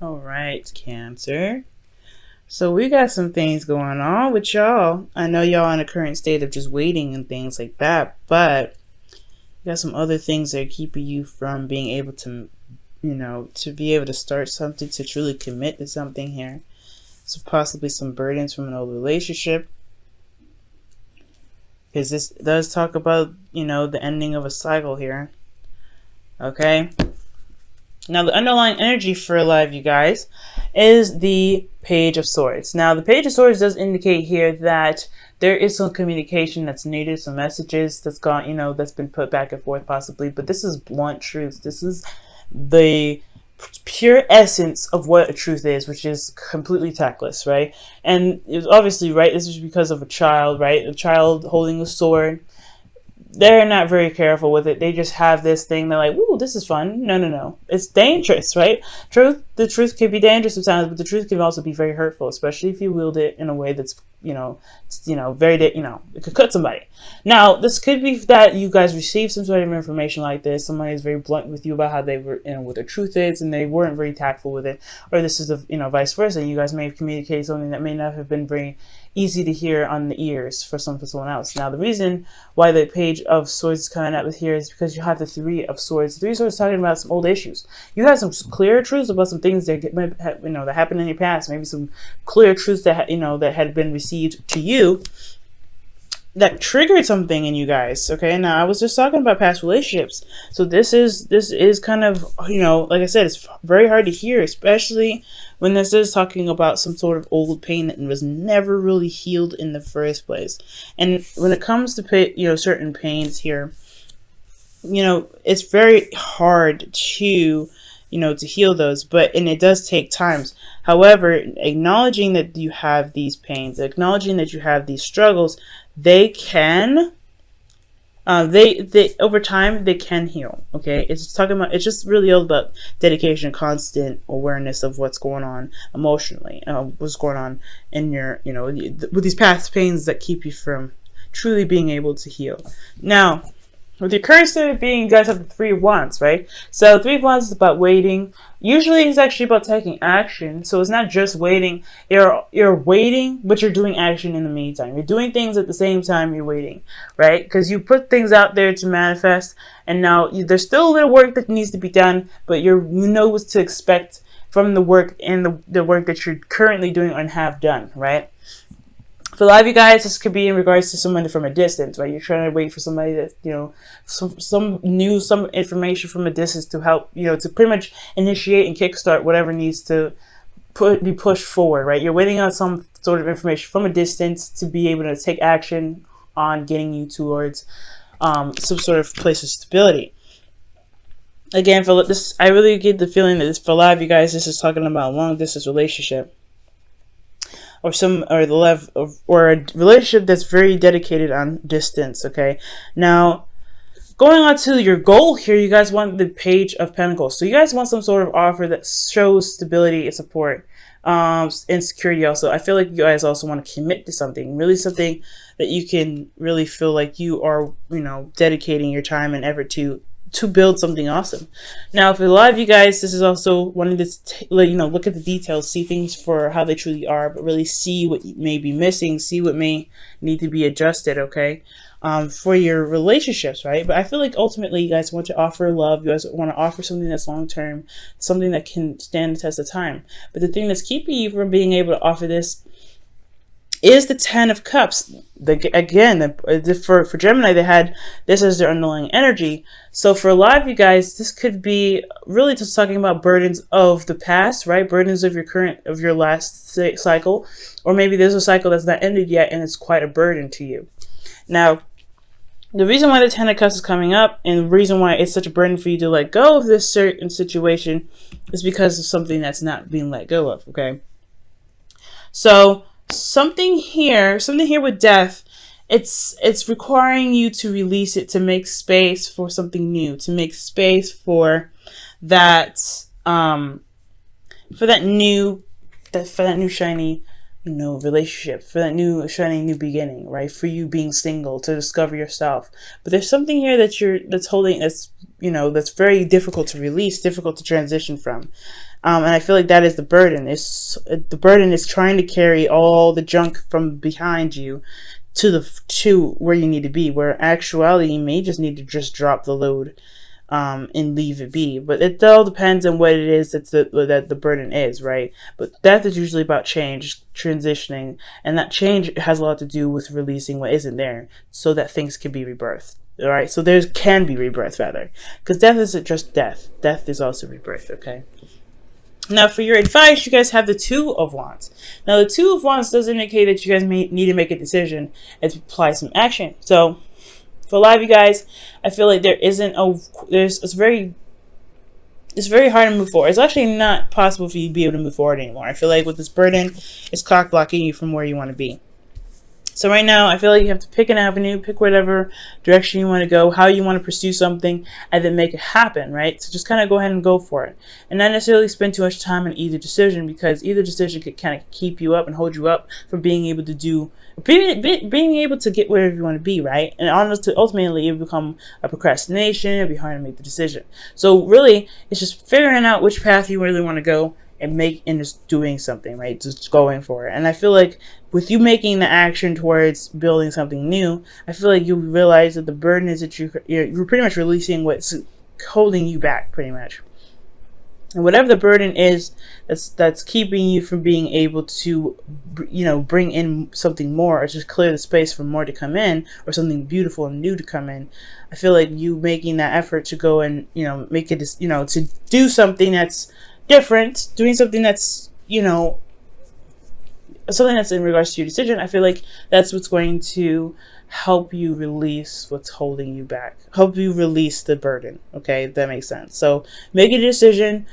All right, Cancer. So we got some things going on with y'all. I know y'all in a current state of just waiting and things like that, but you got some other things that are keeping you from being able to, to be able to start something, to truly commit to something here. So possibly some burdens from an old relationship. Because this does talk about, the ending of a cycle here. Okay. Now, the underlying energy for life, you guys, is the Page of Swords. Now, the Page of Swords does indicate here that there is some communication that's needed, some messages that's gone, that's been put back and forth possibly. But this is blunt truth. This is the pure essence of what a truth is, which is completely tactless, right? And it's obviously, right, this is because of a child, right? A child holding a sword. They're not very careful with it. They just have this thing. They're like, "Ooh, this is fun." No. It's dangerous, right? The truth can be dangerous sometimes, but the truth can also be very hurtful, especially if you wield it in a way that's, very, it could cut somebody. Now, this could be that you guys received some sort of information like this. Somebody is very blunt with you about how they were, what the truth is, and they weren't very tactful with it. Or this is vice versa. And you guys may have communicated something that may not have been very easy to hear on the ears for someone else. Now, the reason why the Page of Swords is coming out with here is because you have the Three of Swords. The Three of Swords is talking about some old issues. You have some clear truths about some things that that happened in your past. Maybe some clear truths that that had been received to you that triggered something in you guys. Okay, now I was just talking about past relationships, so this is kind of, like I said, it's very hard to hear, especially when this is talking about some sort of old pain that was never really healed in the first place. And when it comes to certain pains here, it's very hard to to heal those, and it does take times. However, acknowledging that you have these pains, acknowledging that you have these struggles, they can, they over time, they can heal. Okay. It's just really all about dedication, constant awareness of what's going on emotionally, what's going on in your, with these past pains that keep you from truly being able to heal. Now, with your current state of being, you guys have the Three of Wands, right? So Three of Wands is about waiting. Usually it's actually about taking action. So it's not just waiting. You're waiting, but you're doing action in the meantime. You're doing things at the same time you're waiting, right? Because you put things out there to manifest, and now there's still a little work that needs to be done, but you know what to expect from the work and the work that you're currently doing and have done, right? For a lot of you guys, this could be in regards to someone from a distance, right? You're trying to wait for somebody that, some information from a distance to help, to pretty much initiate and kickstart whatever needs to be pushed forward, right? You're waiting on some sort of information from a distance to be able to take action on getting you towards some sort of place of stability. Again, for this, I really get the feeling that for a lot of you guys, this is talking about a long distance relationship. Or a relationship that's very dedicated on distance. Okay, now going on to your goal here, you guys want the Page of Pentacles. So you guys want some sort of offer that shows stability and support, and security. Also, I feel like you guys also want to commit to something, really something that you can really feel like you are, dedicating your time and effort to build something awesome. Now, for a lot of you guys, this is also wanting to, look at the details, see things for how they truly are, but really see what may be missing, see what may need to be adjusted, okay, for your relationships, right? But I feel like ultimately you guys want to offer love. You guys want to offer something that's long-term, something that can stand the test of time. But the thing that's keeping you from being able to offer this is the Ten of Cups. For Gemini, they had this as their underlying energy. So for a lot of you guys, this could be really just talking about burdens of the past, right? Burdens of your last cycle, or maybe there's a cycle that's not ended yet and it's quite a burden to you. Now, the reason why the Ten of Cups is coming up, and the reason why it's such a burden for you to let go of this certain situation, is because of something that's not being let go of. Okay, so something here with death, it's requiring you to release it, to make space for something new, to make space for that new shiny relationship, for that new shiny new beginning, right? For you being single, to discover yourself. But there's something here that's very difficult to release, difficult to transition from. And I feel like that is the burden. The burden is trying to carry all the junk from behind you to where you need to be, where actuality you may just need to just drop the load and leave it be. But it all depends on what it is that the burden is, right? But death is usually about change, transitioning, and that change has a lot to do with releasing what isn't there so that things can be rebirthed. All right, so there can be rebirth, rather, because death isn't just death. Death is also rebirth, okay? Now, for your advice, you guys have the Two of Wands. Now, the Two of Wands does indicate that you guys may need to make a decision and to apply some action. So, for a lot of you guys, I feel like it's very hard to move forward. It's actually not possible for you to be able to move forward anymore. I feel like with this burden, it's cock blocking you from where you want to be. So right now, I feel like you have to pick an avenue, pick whatever direction you want to go, how you want to pursue something, and then make it happen, right? So just kind of go ahead and go for it. And not necessarily spend too much time on either decision, because either decision could kind of keep you up and hold you up from being able to being able to get wherever you want to be, right? And ultimately, it will become a procrastination. It'll be hard to make the decision. So really, it's just figuring out which path you really want to go and just doing something, right? Just going for it. And I feel like with you making the action towards building something new, I feel like you realize that the burden is that you're pretty much releasing what's holding you back, pretty much. And whatever the burden is that's keeping you from being able to, bring in something more, or just clear the space for more to come in, or something beautiful and new to come in, I feel like you making that effort to go and, make it, to do something that's different, doing something that's, something that's in regards to your decision, I feel like that's what's going to help you release what's holding you back, help you release the burden. Okay, if that makes sense. So make a decision,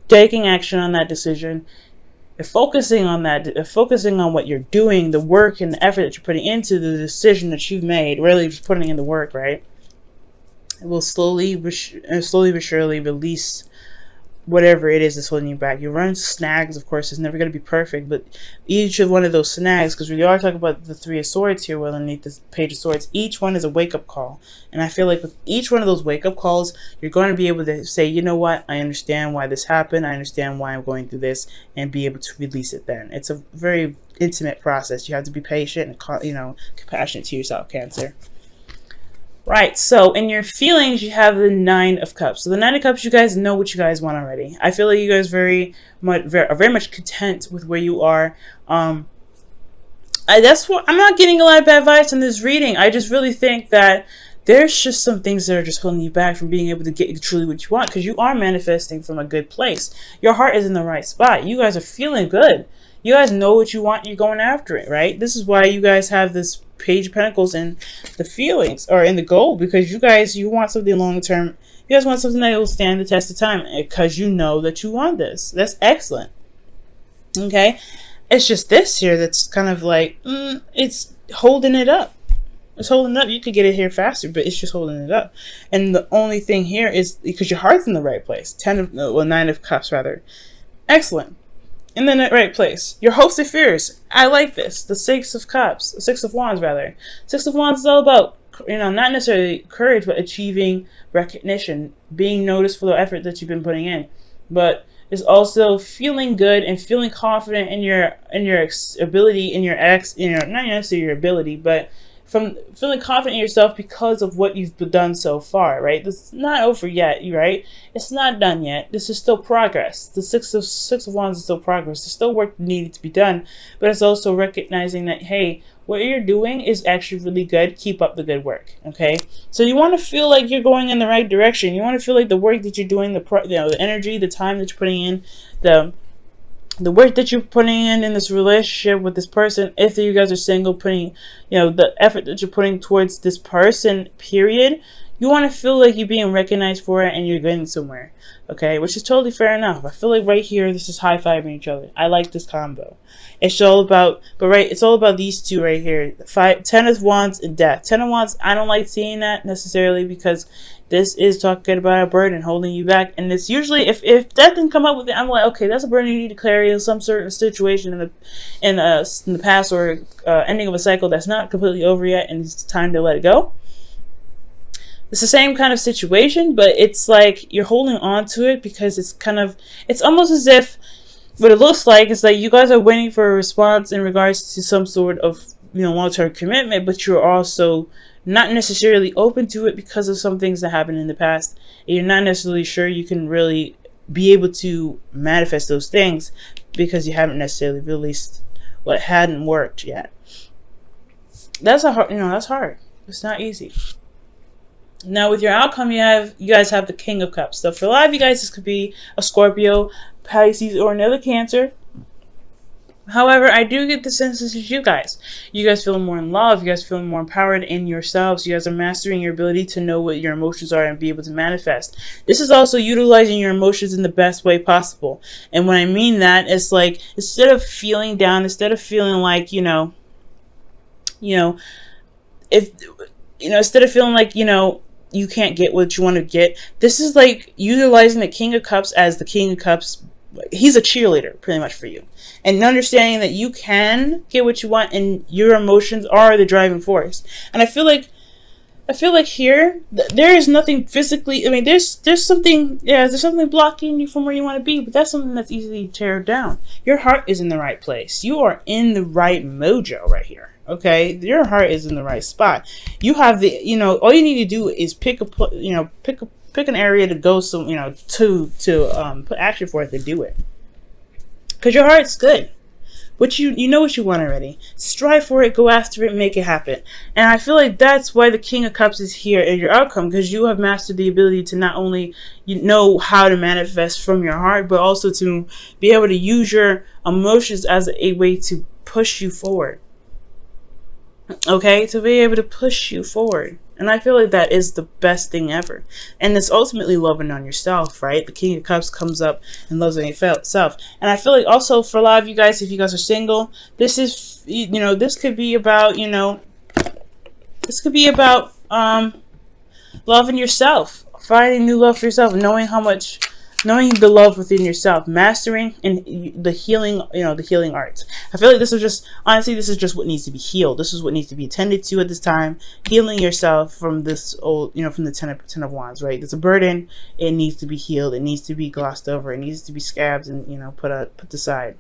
taking action on that decision, and focusing on what you're doing, the work and the effort that you're putting into the decision that you've made, really just putting in the work, right? It will slowly but surely release whatever it is that's holding you back. You run snags, of course, it's never going to be perfect, but each of one of those snags, because we are talking about the Three of Swords here, well, underneath this Page of Swords, each one is a wake-up call. And I feel like with each one of those wake-up calls, you're going to be able to say, you know what, I understand why this happened, I understand why I'm going through this, and be able to release it then. It's a very intimate process. You have to be patient and, compassionate to yourself, Cancer. Right, so in your feelings, you have the Nine of Cups. So the Nine of Cups, you guys know what you guys want already. I feel like you guys are very much content with where you are. That's what I'm not getting a lot of bad vibes in this reading. I just really think that there's just some things that are just holding you back from being able to get truly what you want, because you are manifesting from a good place. Your heart is in the right spot. You guys are feeling good. You guys know what you want. You're going after it, right? This is why you guys have this Page of Pentacles in the feelings, or in the goal, because you want something long term. You guys want something that will stand the test of time, because you know that you want this. That's excellent. Okay, it's just this here that's kind of like it's holding it up. It's holding it up. You could get it here faster, but it's just holding it up. And the only thing here is because your heart's in the right place. Nine of Cups, rather. Excellent. In the right place. Your hopes and fears. I like this. The Six of Cups. Six of Wands, rather. Six of Wands is all about, not necessarily courage, but achieving recognition. Being noticed for the effort that you've been putting in. But it's also feeling good and feeling confident in your ability, not necessarily your ability, but from feeling confident in yourself because of what you've done so far, right? This is not over yet, right? It's not done yet. This is still progress. The Six of Wands is still progress. There's still work needed to be done, but it's also recognizing that, hey, what you're doing is actually really good. Keep up the good work, okay? So you want to feel like you're going in the right direction. You want to feel like the work that you're doing, the energy, the time that you're putting in, the work that you're putting in this relationship with this person, if you guys are single, putting, the effort that you're putting towards this person, period, you want to feel like you're being recognized for it and you're getting somewhere, okay? Which is totally fair enough. I feel like right here, this is high-fiving each other. I like this combo. It's all about, it's all about these two right here. Ten of Wands and Death. Ten of Wands, I don't like seeing that necessarily, because this is talking about a burden holding you back. And it's usually, if Death didn't come up with it, I'm like, okay, that's a burden you need to carry in some certain situation in the past, or ending of a cycle that's not completely over yet, and it's time to let it go. It's the same kind of situation, but it's like you're holding on to it because it's almost as if what it looks like is like you guys are waiting for a response in regards to some sort of, long-term commitment, but you're also not necessarily open to it because of some things that happened in the past. And you're not necessarily sure you can really be able to manifest those things because you haven't necessarily released what hadn't worked yet. That's that's hard. It's not easy. Now with your outcome, you guys have the King of Cups. So for a lot of you guys, this could be a Scorpio, Pisces, or another Cancer. However, I do get the sense this is you guys. You guys feeling more in love. You guys feeling more empowered in yourselves. You guys are mastering your ability to know what your emotions are and be able to manifest. This is also utilizing your emotions in the best way possible. And when I mean that, it's like instead of feeling down, instead of feeling like, instead of feeling like, you can't get what you want to get, this is like utilizing the King of Cups as the King of Cups. He's a cheerleader pretty much for you, and understanding that you can get what you want and your emotions are the driving force. And I feel like here there is nothing physically, there's something blocking you from where you want to be, but that's something that's easily teared down. Your heart is in the right place. You are in the right mojo right here. Okay, your heart is in the right spot. You have the, all you need to do is pick an area to go, to put action for it to do it. Because your heart's good. You know what you want already. Strive for it, go after it, make it happen. And I feel like that's why the King of Cups is here in your outcome, because you have mastered the ability to not only know how to manifest from your heart, but also to be able to use your emotions as a way to push you forward. Okay, to be able to push you forward. And I feel like that is the best thing ever. And it's ultimately loving on yourself, right? The King of Cups comes up and loves on yourself. And I feel like also for a lot of you guys, if you guys are single, this is, this could be about, loving yourself, finding new love for yourself, knowing the love within yourself, mastering and the healing, the healing arts. I feel like this is just what needs to be healed. This is what needs to be attended to at this time. Healing yourself from this old, from the ten of Wands, right? There's a burden. It needs to be healed. It needs to be glossed over. It needs to be scabbed and, put aside.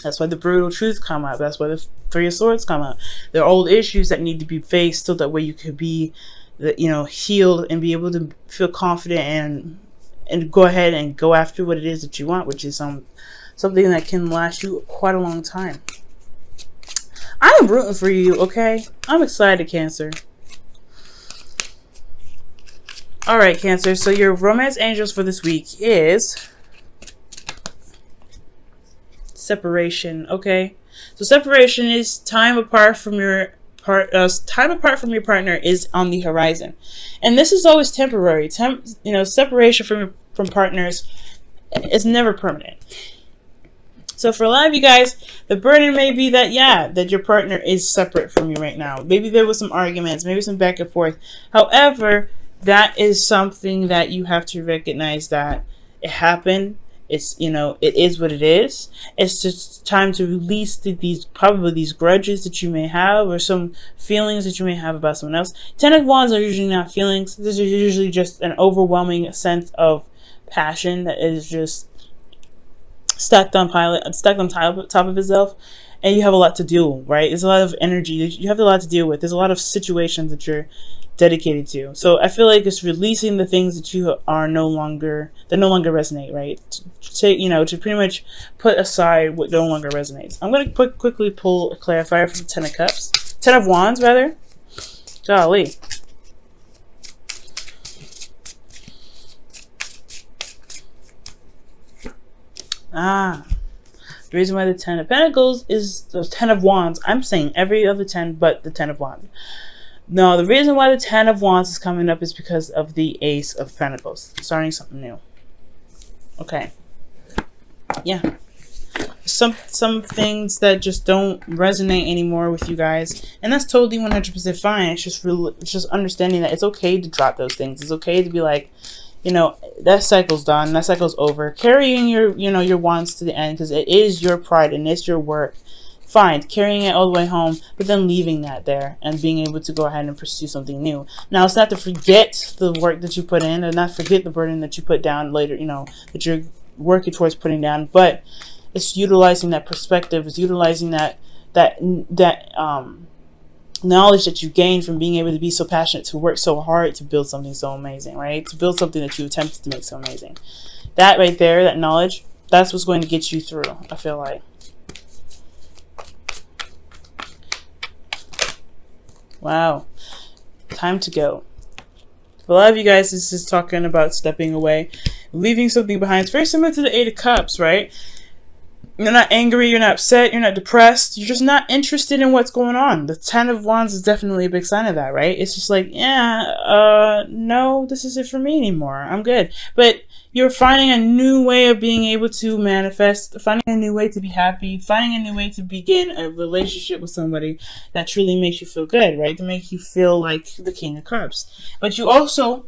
That's why the brutal truth come out. That's why the Three of Swords come out. There are old issues that need to be faced so that way you could be, healed and be able to feel confident and go ahead and go after what it is that you want, which is something that can last you quite a long time. I am rooting for you, okay? I'm excited, Cancer. All right, Cancer. So your romance angels for this week is separation, okay? So separation is time apart from your partner is on the horizon, and this is always temporary. Separation from partners is never permanent. So for a lot of you guys, the burden may be that your partner is separate from you right now. Maybe there was some arguments, maybe some back and forth. However, that is something that you have to recognize that it happened. It's, it is what it is. It's just time to release these grudges that you may have, or some feelings that you may have about someone else. Ten of Wands are usually not feelings. This is usually just an overwhelming sense of passion that is just stacked on top of itself. And you have a lot to do, right? There's a lot of energy. You have a lot to deal with. There's a lot of situations that you're dedicated to. So I feel like it's releasing the things that you are no longer resonate, right? To pretty much put aside what no longer resonates. I'm going to quickly pull a clarifier from the Ten of Cups. Ten of Wands, rather. Golly. The reason why the Ten of Pentacles is the Ten of Wands. I'm saying every other 10 but the Ten of Wands. No, the reason why the Ten of Wands is coming up is because of the Ace of Pentacles. Starting something new. Okay. Yeah. Some things that just don't resonate anymore with you guys. And that's totally 100% fine. It's just understanding that it's okay to drop those things. It's okay to be like, that cycle's done. That cycle's over. Carrying your wands to the end, because it is your pride and it's your work fine, carrying it all the way home, but then leaving that there and being able to go ahead and pursue something new. Now, it's not to forget the work that you put in, and not forget the burden that you put down later, you know, that you're working towards putting down, but it's utilizing that perspective, it's utilizing that knowledge that you gain from being able to be so passionate, to work so hard to build something so amazing, right? To build something that you attempted to make so amazing. That right there, that knowledge, that's what's going to get you through, I feel like. Wow. Time to go. For a lot of you guys, this is talking about stepping away, leaving something behind. It's very similar to the Eight of Cups, right? You're not angry, you're not upset, you're not depressed, you're just not interested in what's going on. The Ten of Wands is definitely a big sign of that, right? It's just like, yeah, no, this isn't for me anymore. I'm good. But you're finding a new way of being able to manifest, finding a new way to be happy, finding a new way to begin a relationship with somebody that truly makes you feel good, right? To make you feel like the King of Cups. But you also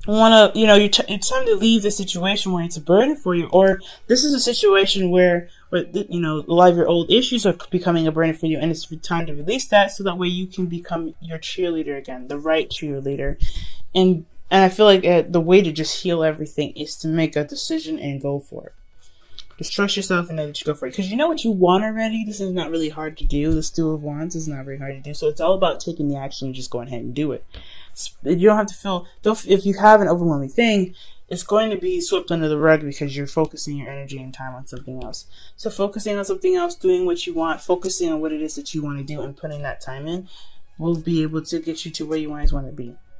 want to, you know, it's time to leave the situation where it's a burden for you, or this is a situation where you know, a lot of your old issues are becoming a burden for you, and it's time to release that so that way you can become your cheerleader again, the right cheerleader. And I feel like the way to just heal everything is to make a decision and go for it. Just trust yourself and know that you go for it. Because you know what you want already. This is not really hard to do. This Two of Wands is not very hard to do. So it's all about taking the action and just going ahead and do it. You don't have to feel, if you have an overwhelming thing, it's going to be swept under the rug because you're focusing your energy and time on something else. So focusing on something else, doing what you want, focusing on what it is that you want to do and putting that time in will be able to get you to where you always want to be.